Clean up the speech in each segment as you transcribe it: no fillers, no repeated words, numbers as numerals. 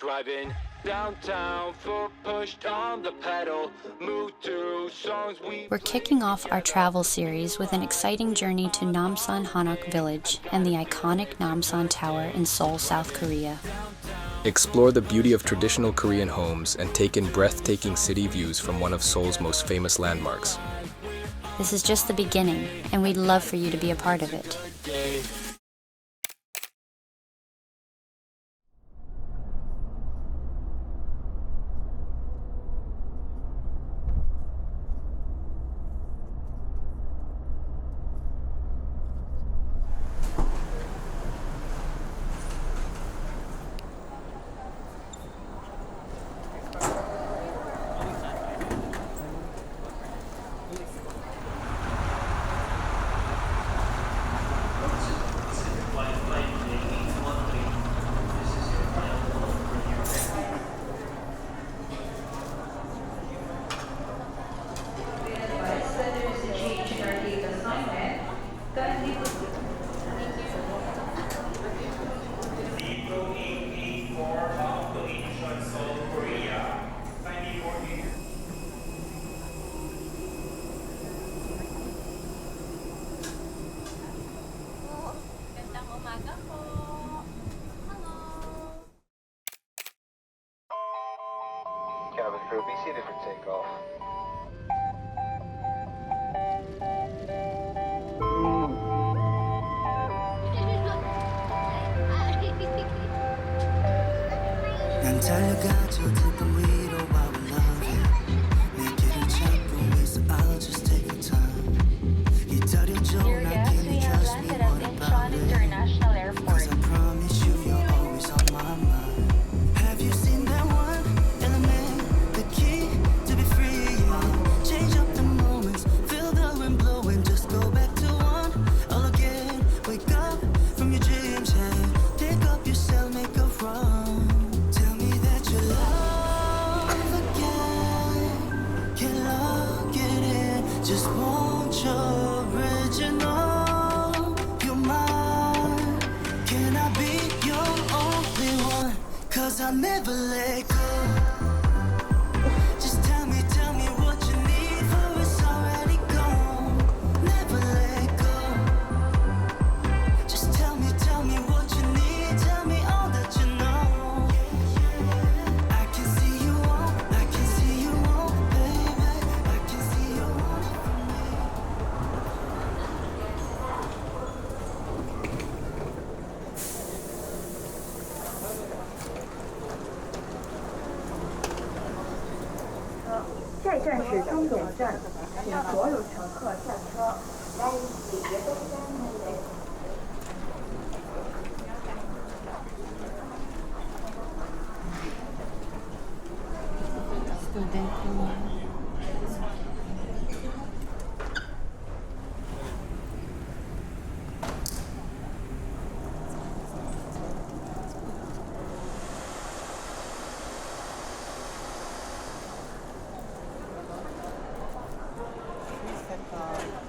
Driving downtown, foot pushed on the pedal, move to songs we... We're kicking off our travel series with an exciting journey to Namsan Hanok village and the iconic Namsan Tower in Seoul, South Korea. Explore the beauty of traditional Korean homes and take in breathtaking city views from one of Seoul's most famous landmarks. This is just the beginning, and we'd love for you to be a part of it. Cabin crew, be seated for takeoff. 난 달려가죠 득금 위로 while we love you 내 길을 찾고 있어 I'll just take your time 기다려줘 나 can you trust me what about it Cause I promise you you're always on my mind Have you seen that one element the key to be free yeah. Change up the moments feel the wind blowing just go back to one all again wake up from your dreams yeah. Pick up yourself make a run just want your original, you're mine. Can I be your only one? Cause I'll never let go. Just tell me what you need for it's already gone. Never let go. Just tell me what you need. Tell me all that you know. I can see you on, baby. I can see you on.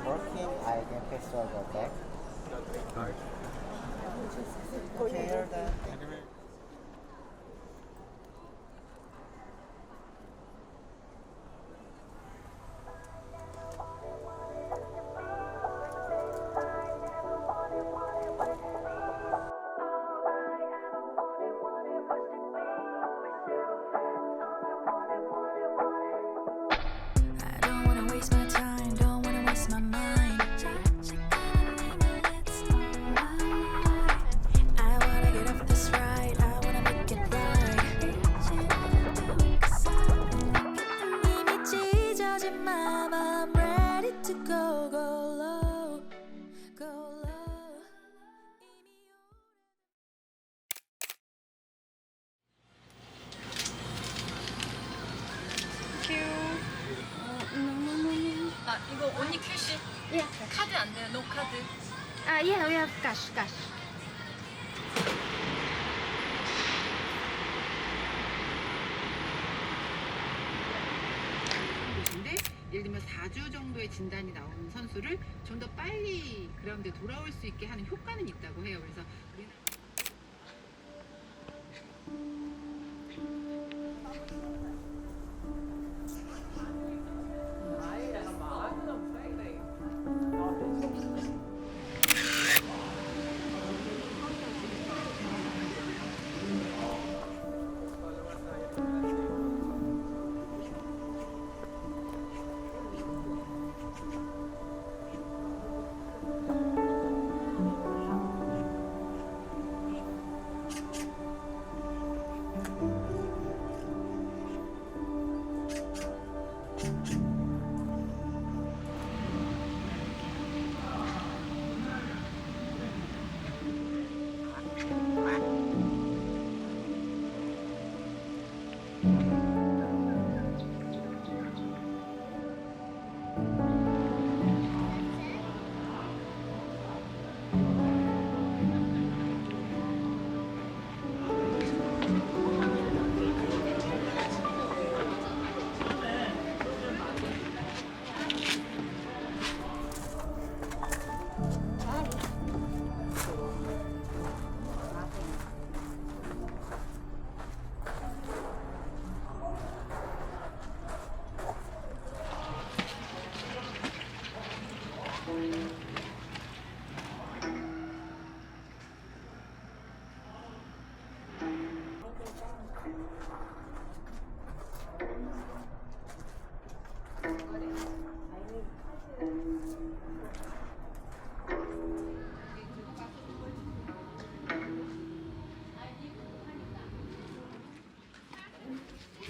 Working item festival back. Alright. Okay, you're done. 아, 이거 언니 캐시? Yeah. 카드 안 돼요? 노 카드? Yeah, we have cash. 곳인데 예를 들면 4주 정도의 진단이 나오는 선수를 좀 더 빨리 그라운드에 돌아올 수 있게 하는 효과는 있다고 해요. 그래서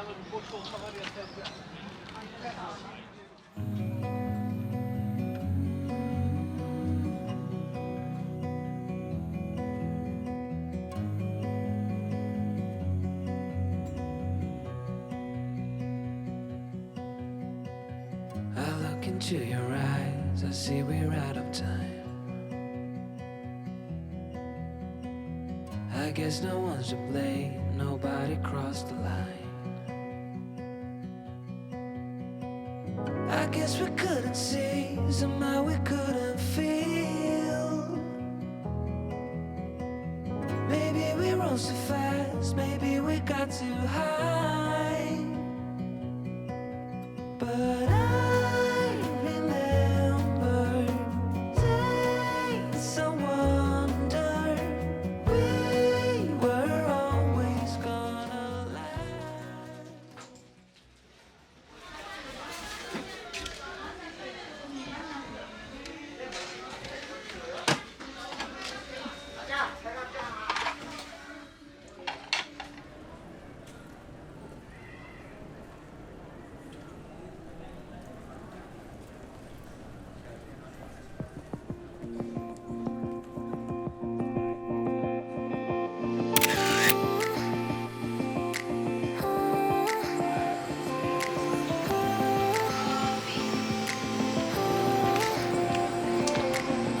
I look into your eyes, I see we're out of time. I guess no one's to blame, nobody crossed the line. I guess we couldn't see, somehow we couldn't feel. Maybe we rose too fast, maybe we got too high. But I remember days I wonder we were always gonna last.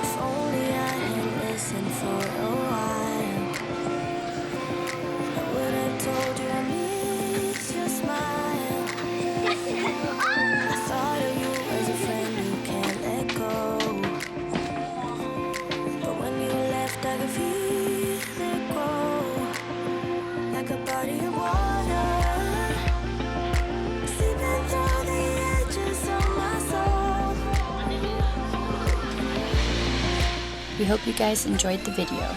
If only I had listened for a while, I would have told you I miss your smile. I thought of you as a friend who can't let go, but when you left I could feel it grow, like a body of water, seeping through the edges of my soul. We hope you guys enjoyed the video.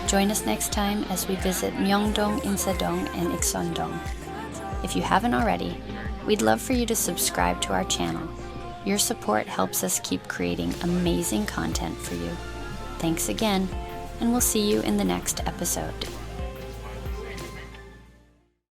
Join us next time as we visit Myeongdong, Insadong, and Ikseondong. If you haven't already, we'd love for you to subscribe to our channel. Your support helps us keep creating amazing content for you. Thanks again, and we'll see you in the next episode.